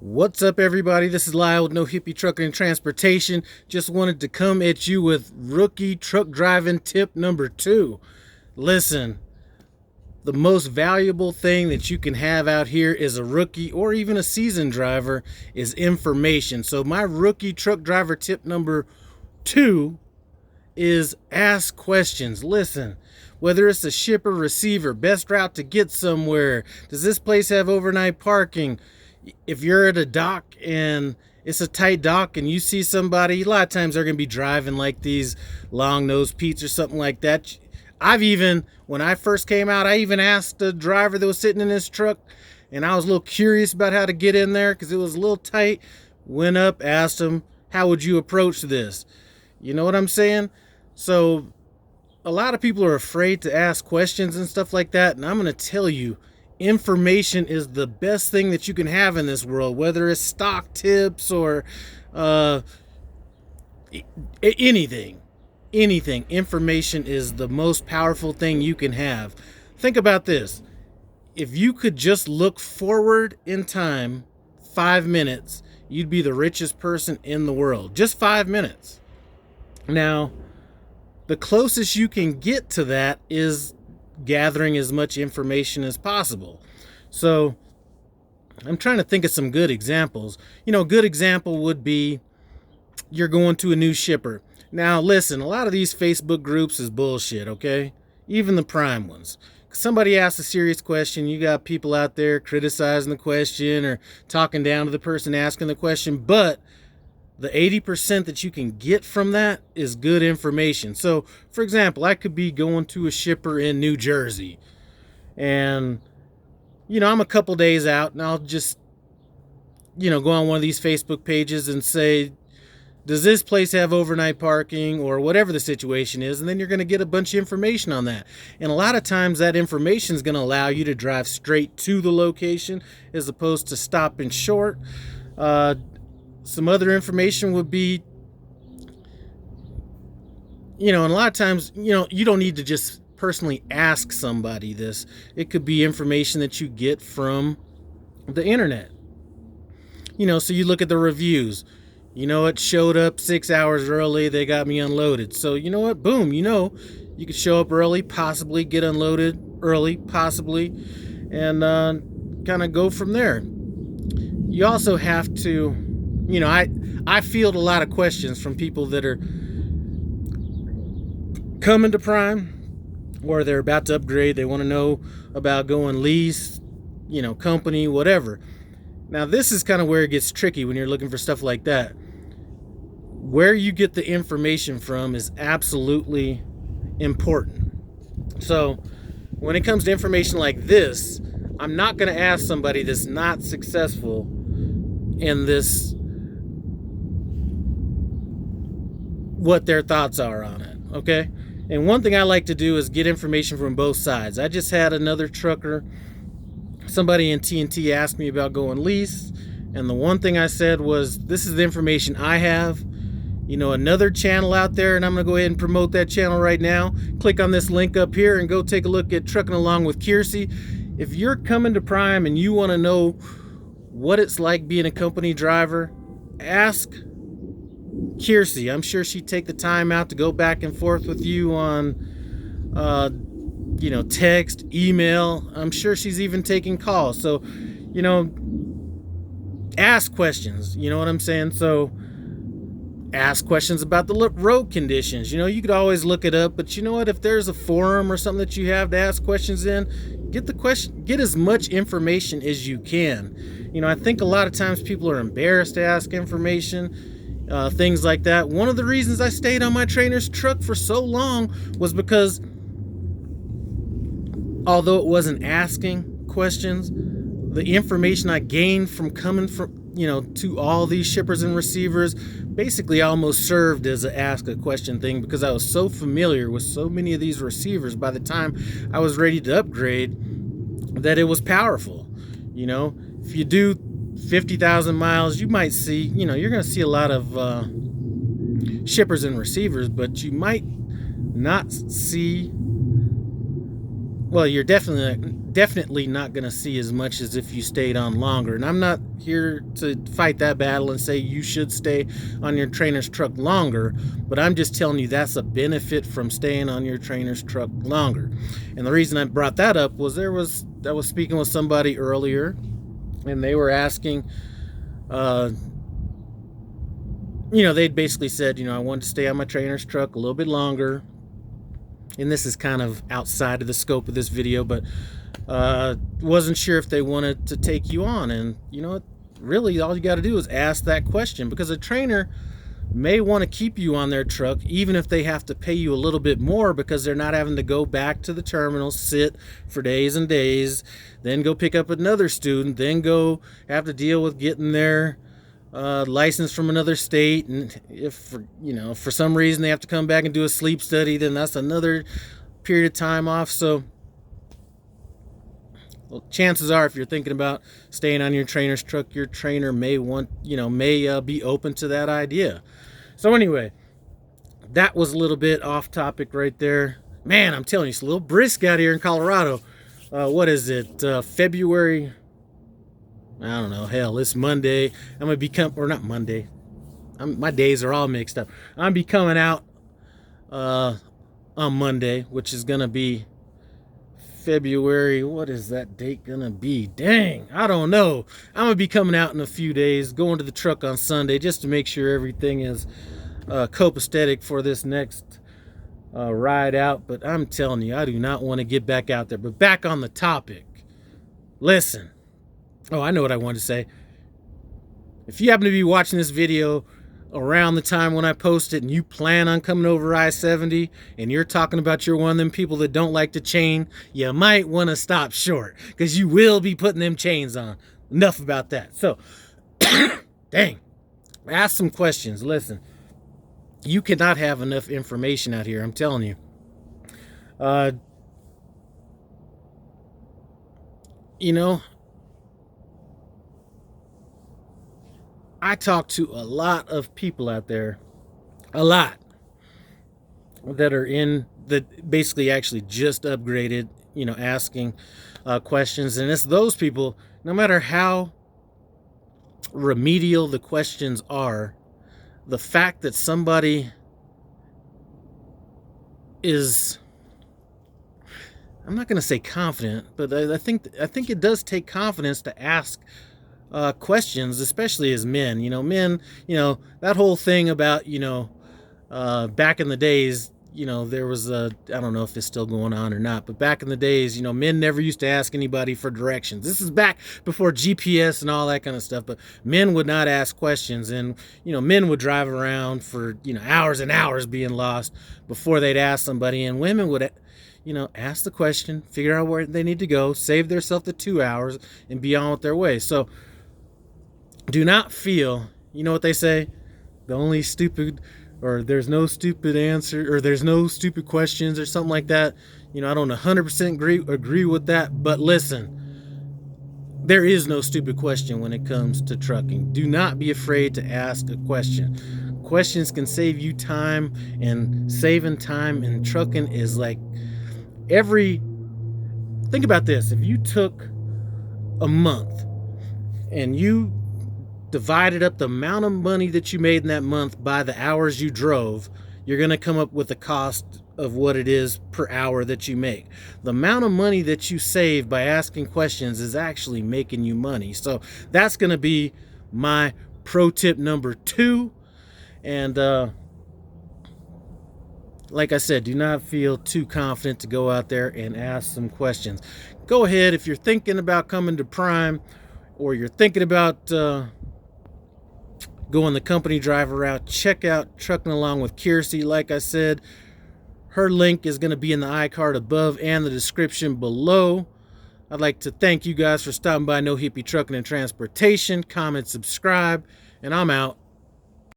What's up, everybody? This is Lyle with No Hippie Trucking and Transportation. Just wanted to come at you with rookie truck driving tip number 2. Listen, the most valuable thing that you can have out here is a rookie or even a seasoned driver is information. So my rookie truck driver tip number 2 is ask questions. Listen, whether it's a shipper, receiver, best route to get somewhere, does this place have overnight parking? If you're at a dock and it's a tight dock and you see somebody, a lot of times they're going to be driving like these long-nosed Pete's or something like that. When I first came out, I even asked the driver that was sitting in this truck, and I was a little curious about how to get in there because it was a little tight. Went up, asked him, how would you approach this? You know what I'm saying? So a lot of people are afraid to ask questions and stuff like that, and I'm going to tell you, information is the best thing that you can have in this world, whether it's stock tips or anything. Information is the most powerful thing you can have. Think about this. If you could just look forward in time 5 minutes, you'd be the richest person in the world. Just 5 minutes. Now, the closest you can get to that is gathering as much information as possible. So I'm trying to think of some good examples. A good example would be you're going to a new shipper. Now listen, a lot of these Facebook groups is bullshit, okay? Even the prime ones. Somebody asks a serious question, you got people out there criticizing the question or talking down to the person asking the question, but the 80% that you can get from that is good information. So, for example, I could be going to a shipper in New Jersey, and, I'm a couple days out, and I'll just, go on one of these Facebook pages and say, does this place have overnight parking, or whatever the situation is, and then you're going to get a bunch of information on that. And a lot of times that information is going to allow you to drive straight to the location as opposed to stopping short. Some other information would be, and a lot of times, you don't need to just personally ask somebody this. It could be information that you get from the internet. So you look at the reviews. It showed up 6 hours early. They got me unloaded. So you know what? Boom. You could show up early, possibly get unloaded early, possibly, and kind of go from there. You also have to, I field a lot of questions from people that are coming to Prime or they're about to upgrade. They want to know about going lease, company, whatever. Now, this is kind of where it gets tricky when you're looking for stuff like that. Where you get the information from is absolutely important. So when it comes to information like this, I'm not going to ask somebody that's not successful in this what their thoughts are on it, okay? And one thing I like to do is get information from both sides. I just had another trucker, somebody in TNT asked me about going lease, and the one thing I said was, this is the information I have. Another channel out there, and I'm going to go ahead and promote that channel right now. Click on this link up here and go take a look at Trucking Along with Kiersey. If you're coming to Prime and you want to know what it's like being a company driver, ask Kiersey. I'm sure she'd take the time out to go back and forth with you on, text, email. I'm sure she's even taking calls. So, ask questions. You know what I'm saying? So, ask questions about the road conditions. You could always look it up, but you know what? If there's a forum or something that you have to ask questions in, get as much information as you can. I think a lot of times people are embarrassed to ask information. Things like that. One of the reasons I stayed on my trainer's truck for so long was because although it wasn't asking questions, the information I gained from coming from, to all these shippers and receivers basically almost served as an ask a question thing, because I was so familiar with so many of these receivers by the time I was ready to upgrade that it was powerful. If you do 50,000 miles, you might see, you're going to see a lot of shippers and receivers, but you might not see well, you're definitely not going to see as much as if you stayed on longer. And I'm not here to fight that battle and say you should stay on your trainer's truck longer, but I'm just telling you that's a benefit from staying on your trainer's truck longer. And the reason I brought that up was I was speaking with somebody earlier, and they were asking, they'd basically said, I wanted to stay on my trainer's truck a little bit longer. And this is kind of outside of the scope of this video, but wasn't sure if they wanted to take you on. And really all you got to do is ask that question, because a trainer may want to keep you on their truck even if they have to pay you a little bit more, because they're not having to go back to the terminal, sit for days and days, then go pick up another student, then go have to deal with getting their license from another state, and if for some reason they have to come back and do a sleep study, then that's another period of time off. So chances are, if you're thinking about staying on your trainer's truck, your trainer may be open to that idea. So anyway, that was a little bit off topic right there. Man, I'm telling you, it's a little brisk out here in Colorado. What is it, February? I don't know. Hell, it's Monday. Not Monday. My days are all mixed up. I'm be coming out on Monday, which is going to be February. What is that date going to be? Dang, I don't know. I'm going to be coming out in a few days, going to the truck on Sunday just to make sure everything is copacetic for this next ride out. But I'm telling you, I do not want to get back out there. But back on the topic. Listen. Oh, I know what I wanted to say. If you happen to be watching this video around the time when I post it and you plan on coming over I-70 and you're talking about you're one of them people that don't like to chain, you might want to stop short, because you will be putting them chains on. Enough about that. So, dang. Ask some questions. Listen, you cannot have enough information out here. I'm telling you. I talk to a lot of people out there, that are that basically actually just upgraded, asking questions. And it's those people, no matter how remedial the questions are, the fact that somebody is, I'm not going to say confident, but I think it does take confidence to ask questions, especially as men. Men, that whole thing about, back in the days, there was I don't know if it's still going on or not, but back in the days, men never used to ask anybody for directions. This is back before GPS and all that kind of stuff, but men would not ask questions. And, men would drive around for, hours and hours being lost before they'd ask somebody. And women would, ask the question, figure out where they need to go, save themselves the 2 hours, and be on with their way. So do not feel, what they say, there's no stupid answer, or there's no stupid questions, or something like that. I don't 100% agree with that, but listen, there is no stupid question when it comes to trucking. Do not be afraid to ask a question. Questions can save you time, and saving time in trucking is like think about this. If you took a month and you divided up the amount of money that you made in that month by the hours you drove, you're going to come up with the cost of what it is per hour that you make. The amount of money that you save by asking questions is actually making you money. So that's going to be my pro tip number 2. And like I said, do not feel too confident to go out there and ask some questions. Go ahead, if you're thinking about coming to Prime, or you're thinking about going the company driver route, check out Trucking Along with Kiersey. Like I said, her link is going to be in the iCard above and the description below. I'd like to thank you guys for stopping by No Hippie Trucking and Transportation. Comment, subscribe, and I'm out.